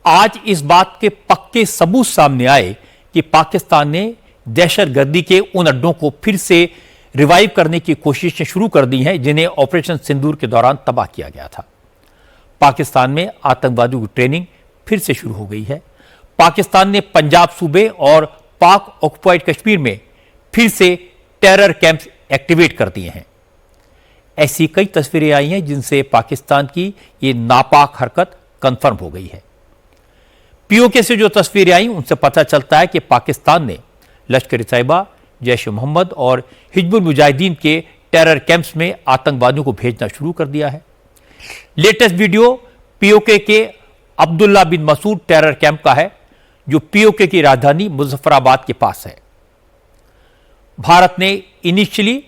आज इस बात के पक्के सबूत सामने आए कि पाकिस्तान ने दहशतगर्दी के उन अड्डों को फिर से रिवाइव करने की कोशिशें शुरू कर दी हैं जिन्हें ऑपरेशन सिंदूर के दौरान तबाह किया गया था। पाकिस्तान में आतंकवादियों की ट्रेनिंग फिर से शुरू हो गई है। पाकिस्तान ने पंजाब सूबे और पाक ऑक्युपाइड कश्मीर में फिर से टेरर कैंप्स एक्टिवेट कर दिए हैं। ऐसी कई तस्वीरें आई हैं जिनसे पाकिस्तान की ये नापाक हरकत कंफर्म हो गई है। पीओके से जो तस्वीरें आई उनसे पता चलता है कि पाकिस्तान ने लश्कर-ए-तैयबा, जैश-ए-मोहम्मद और हिजबुल मुजाहिदीन के टेरर कैंप्स में आतंकवादियों को भेजना शुरू कर दिया है। लेटेस्ट वीडियो पीओके के अब्दुल्ला बिन मसूद टेरर कैंप का है जो पीओके की राजधानी मुजफ्फराबाद के पास है। भारत ने इनिशियली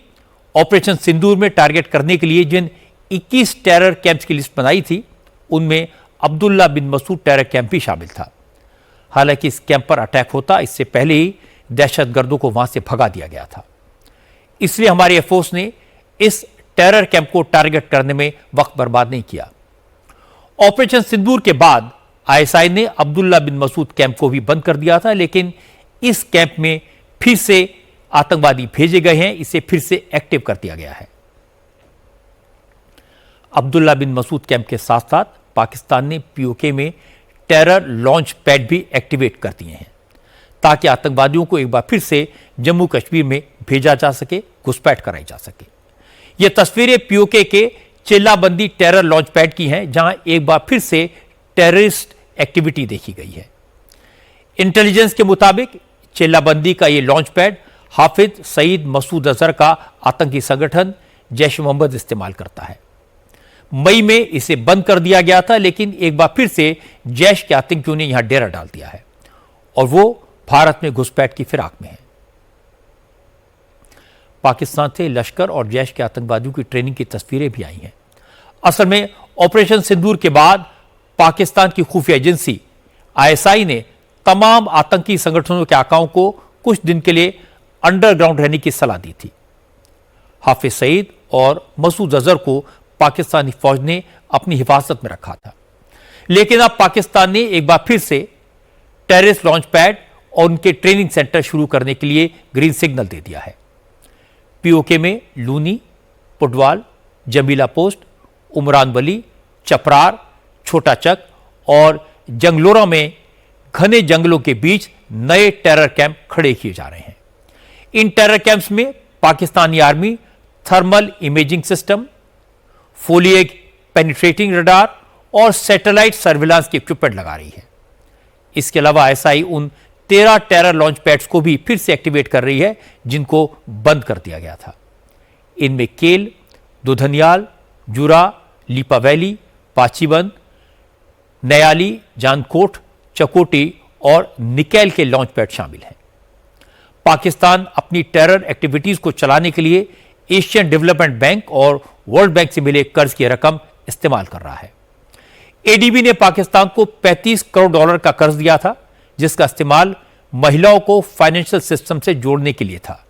ऑपरेशन सिंदूर में टारगेट करने के लिए जिन 21 टेरर कैंप्स की लिस्ट बनाई थी उनमें अब्दुल्ला बिन मसूद टेरर कैंप भी शामिल था। हालांकि इस कैंप पर अटैक होता इससे पहले ही दहशतगर्दों को वहां से भगा दिया गया था। इसलिए हमारे एयरफोर्स ने इस टेरर कैंप को टारगेट करने में वक्त बर्बाद नहीं किया। ऑपरेशन सिंदूर के बाद आईएसआई ने अब्दुल्ला बिन मसूद कैंप को भी बंद कर दिया था, लेकिन इस कैंप में फिर से आतंकवादी भेजे गए हैं, इसे फिर से एक्टिव कर दिया गया है। अब्दुल्ला बिन मसूद कैंप के साथ साथ पाकिस्तान ने पीओके में टेरर लॉन्च पैड भी एक्टिवेट कर दिए हैं ताकि आतंकवादियों को एक बार फिर से जम्मू कश्मीर में भेजा जा सके, घुसपैठ कराई जा सके। ये तस्वीरें पीओके के चेल्लाबंदी टेरर लॉन्च पैड की हैं जहां एक बार फिर से टेररिस्ट एक्टिविटी देखी गई है। इंटेलिजेंस के मुताबिक चेल्लाबंदी का यह लॉन्च पैड हाफिज सईद मसूद अजहर का आतंकी संगठन जैश-ए-मोहम्मद इस्तेमाल करता है। मई में इसे बंद कर दिया गया था, लेकिन एक बार फिर से जैश के आतंकियों ने यहां डेरा डाल दिया है और वो भारत में घुसपैठ की फिराक में है। पाकिस्तान से लश्कर और जैश के आतंकवादियों की ट्रेनिंग की तस्वीरें भी आई हैं। असल में ऑपरेशन सिंदूर के बाद पाकिस्तान की खुफिया एजेंसी आईएसआई ने तमाम आतंकी संगठनों के आकाओं को कुछ दिन के लिए अंडरग्राउंड रहने की सलाह दी थी। हाफिज सईद और मसूद अजहर को पाकिस्तानी फौज ने अपनी हिफाजत में रखा था, लेकिन अब पाकिस्तान ने एक बार फिर से टेररिस्ट लॉन्च पैड और उनके ट्रेनिंग सेंटर शुरू करने के लिए ग्रीन सिग्नल दे दिया है। पीओके में लूनी, पुडवाल, जमीला पोस्ट, उमरान वली, चपरार, छोटा चक और जंगलोरा में घने जंगलों के बीच नए टेरर कैंप खड़े किए जा रहे हैं। इन टेरर कैंप्स में Pakistani army thermal imaging system, foliage penetrating radar और सैटेलाइट सर्विलांस की इक्विपमेंट लगा रही है। इसके अलावा आईएसआई उन 13 टेरर लॉन्च पैड्स को भी फिर से एक्टिवेट कर रही है जिनको बंद कर दिया गया था। इनमें केल, दुधनियाल, जुरा, लीपा वैली, पाचीबंद, नयाली, जानकोट, चकोटी और निकैल के लॉन्च पैड शामिल हैं। पाकिस्तान अपनी टेरर एक्टिविटीज को चलाने के लिए एशियन डेवलपमेंट बैंक और वर्ल्ड बैंक से मिले कर्ज की रकम इस्तेमाल कर रहा है। एडीबी ने पाकिस्तान को $35 करोड़ का कर्ज दिया था, जिसका इस्तेमाल महिलाओं को फाइनेंशियल सिस्टम से जोड़ने के लिए था,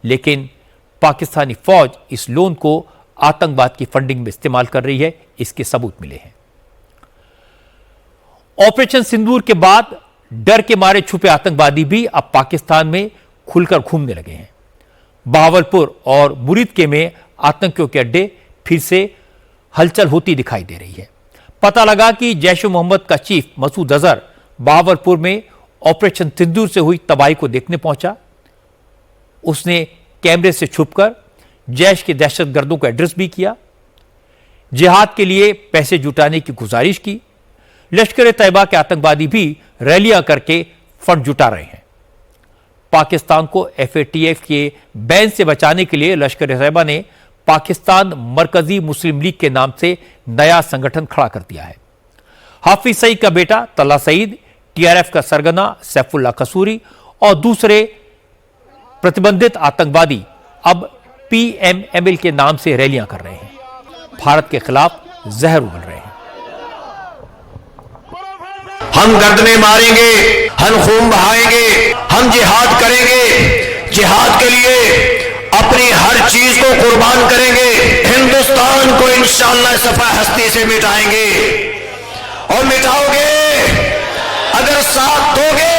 लेकिन पाकिस्तानी फौज इस लोन को आतंकवाद की फंडिंग में इस्तेमाल कर रही है, इसके सबूत मिले हैं। ऑपरेशन सिंदूर के बाद डर के मारे छुपे आतंकवादी भी अब पाकिस्तान में खुलकर घूमने लगे हैं। बहावलपुर और मुरीदके में आतंकियों के अड्डे फिर से हलचल होती दिखाई दे रही है। पता लगा कि जैश-ए-मोहम्मद का चीफ मसूद अजहर बहावलपुर में ऑपरेशन सिंदूर से हुई तबाही को देखने पहुंचा। उसने कैमरे से छुपकर जैश के दहशतगर्दों को एड्रेस भी किया, जिहाद के लिए पैसे जुटाने की गुजारिश की। लश्कर-ए-तैयबा के आतंकवादी भी रैलियां करके फंड जुटा रहे हैं। पाकिस्तान को एफएटीएफ के बैन से बचाने के लिए लश्कर-ए-तैयबा ने पाकिस्तान मरकजी मुस्लिम लीग के नाम से नया संगठन खड़ा कर दिया है। हाफिज सईद का बेटा तल्ला सईद, टीआरएफ का सरगना सैफुल्लाह कसूरी और दूसरे प्रतिबंधित आतंकवादी अब पीएमएमएल के नाम से रैलियां कर रहे हैं, भारत के खिलाफ जहर उगल रहे हैं। हम गर्दनें मारेंगे, हम खून बहाएंगे, हम जिहाद करेंगे, जिहाद के लिए अपनी हर चीज को कुर्बान करेंगे। हिंदुस्तान को इंशाअल्लाह सफा हस्ती से मिटाएंगे और मिटाओगे साथ दोगे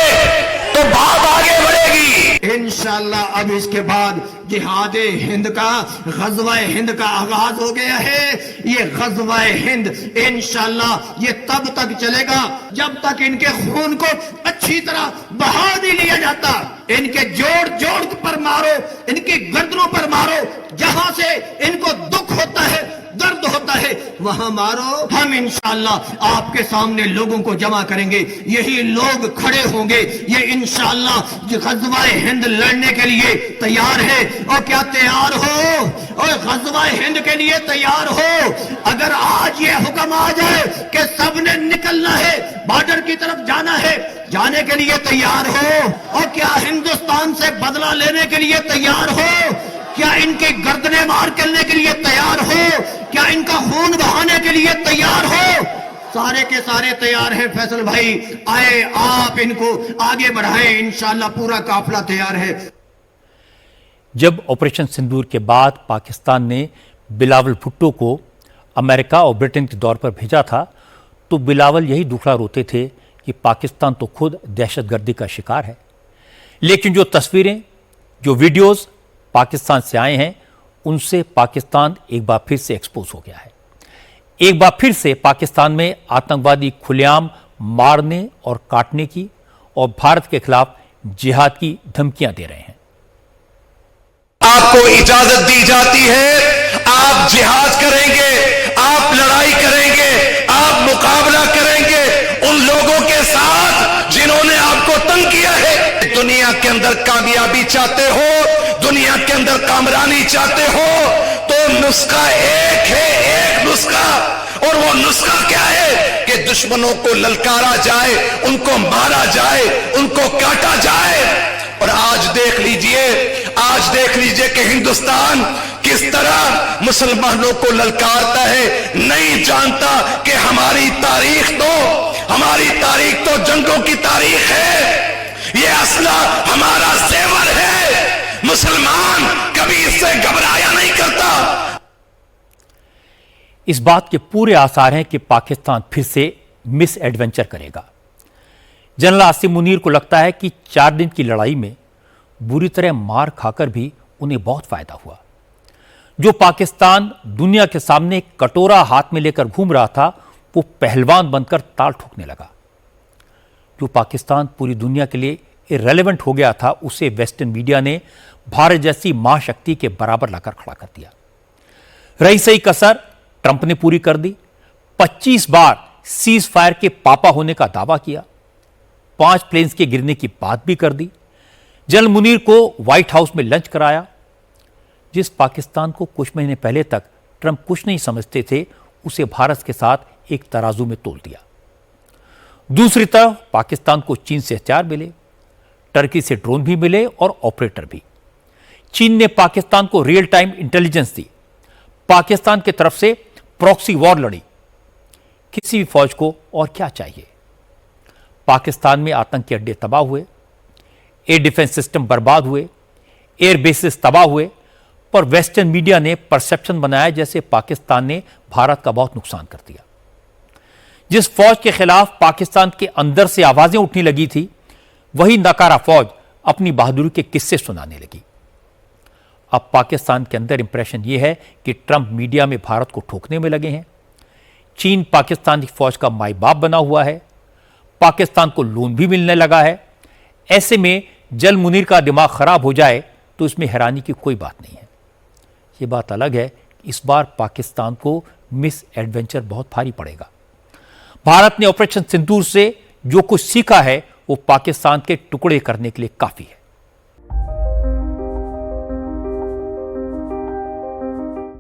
तो बात आगे बढ़ेगी। इंशाअल्लाह अब इसके बाद जिहादे हिंद का, गज़वाए हिंद का आगाज हो गया है। ये गज़वाए हिंद इंशाअल्लाह ये तब तक चलेगा जब तक इनके खून को अच्छी तरह बहा नहीं लिया जाता। इनके जोड़ जोड़ पर मारो, इनकी गर्दनों पर मारो, जहां से इनको दुख होता है, दर्द होता है, वहां मारो। हम इंशाअल्लाह आपके सामने लोगों को जमा करेंगे, यही लोग खड़े होंगे। ये इंशाअल्लाह गज़वाए हिंद लड़ने के लिए तैयार है। और क्या तैयार हो? और गज़वाए हिंद के लिए तैयार हो? अगर आज ये हुक्म आ जाए कि सबने निकलना है, बॉर्डर की तरफ जाना है, जाने के लिए तैयार हो? और क्या हिंदुस्तान से बदला लेने के लिए तैयार हो? क्या इनके गर्दने मार करने के लिए तैयार हो? क्या इनका खून बहाने के लिए तैयार हो? सारे के सारे तैयार हैं फैसल भाई। आए आप इनको आगे बढ़ाएं, इंशाअल्लाह पूरा काफिला तैयार है। जब ऑपरेशन सिंदूर के बाद पाकिस्तान ने बिलावल भुट्टो को अमेरिका और ब्रिटेन के दौर पर भेजा था, तो बिलावल यही दुखड़ा रोते थे कि पाकिस्तान तो खुद दहशतगर्दी का शिकार है। लेकिन जो तस्वीरें, जो वीडियोस पाकिस्तान से आए हैं, उनसे पाकिस्तान एक बार फिर से एक्सपोज हो गया है। एक बार फिर से पाकिस्तान में आतंकवादी खुलेआम मारने और काटने की और भारत के खिलाफ जिहाद की धमकियां दे रहे हैं। आपको इजाजत दी जाती है, आप जिहाद करेंगे, आप लड़ाई करेंगे, आप मुकाबला करेंगे उन लोगों के साथ जिन्होंने आपको तंग किया है। दुनिया के अंदर कामयाबी चाहते हो, दुनिया के अंदर कामरानी चाहते हो, तो नुस्खा एक है, एक नुस्खा। और वो नुस्खा क्या है कि दुश्मनों को ललकारा जाए, उनको मारा जाए, उनको काटा जाए। और आज देख लीजिए कि हिंदुस्तान किस तरह मुसलमानों को ललकारता है। नहीं जानता कि हमारी तारीख तो जंगों की तारीख है। ये असला हमारा जेवर है। मुसलमान कभी इससे घबराया नहीं करता। इस बात के पूरे आसार हैं कि पाकिस्तान फिर से मिस एडवेंचर करेगा। जनरल आसिम मुनीर को लगता है कि 4 दिन की लड़ाई में बुरी तरह मार खाकर भी उन्हें बहुत फायदा हुआ। जो पाकिस्तान दुनिया के सामने कटोरा हाथ में लेकर घूम रहा था, वो पहलवान बनकर ताल ठोकने लगा। जो पाकिस्तान पूरी दुनिया के लिए इररिलेवेंट हो गया था, उसे वेस्टर्न मीडिया ने भारत जैसी महाशक्ति के बराबर लाकर खड़ा कर दिया। रही सही कसर ट्रंप ने पूरी कर दी। 25 बार सीज फायर के पापा होने का दावा किया, 5 प्लेन्स के गिरने की बात भी कर दी। जनरल मुनीर को व्हाइट हाउस में लंच कराया। जिस पाकिस्तान को कुछ महीने पहले तक ट्रंप कुछ नहीं समझते थे, उसे भारत के साथ एक तराजू में तोल दिया। दूसरी तरफ पाकिस्तान को चीन से हथियार मिले, टर्की से ड्रोन भी मिले और ऑपरेटर भी। चीन ने पाकिस्तान को रियल टाइम इंटेलिजेंस दी, पाकिस्तान की तरफ से प्रॉक्सी वॉर लड़ी। किसी भी फौज को और क्या चाहिए? पाकिस्तान में आतंकी अड्डे तबाह हुए, एयर डिफेंस सिस्टम बर्बाद हुए, एयर बेसिस तबाह हुए, पर वेस्टर्न मीडिया ने परसेप्शन बनाया जैसे पाकिस्तान ने भारत का बहुत नुकसान कर दिया। जिस फौज के खिलाफ पाकिस्तान के अंदर से आवाजें उठने लगी थी, वही नकारा फौज अपनी बहादुरी के किस्से सुनाने लगी। अब पाकिस्तान के अंदर इंप्रेशन यह है कि ट्रंप मीडिया में भारत को ठोकने में लगे हैं। चीन पाकिस्तान की फौज का माई बाप बना हुआ है, पाकिस्तान को लोन भी मिलने लगा है। ऐसे में जनरल मुनीर का दिमाग खराब हो जाए तो इसमें हैरानी की कोई बात नहीं है। ये बात अलग है कि इस बार पाकिस्तान को मिस एडवेंचर बहुत भारी पड़ेगा। भारत ने ऑपरेशन सिंदूर से जो कुछ सीखा है, वो पाकिस्तान के टुकड़े करने के लिए काफी है।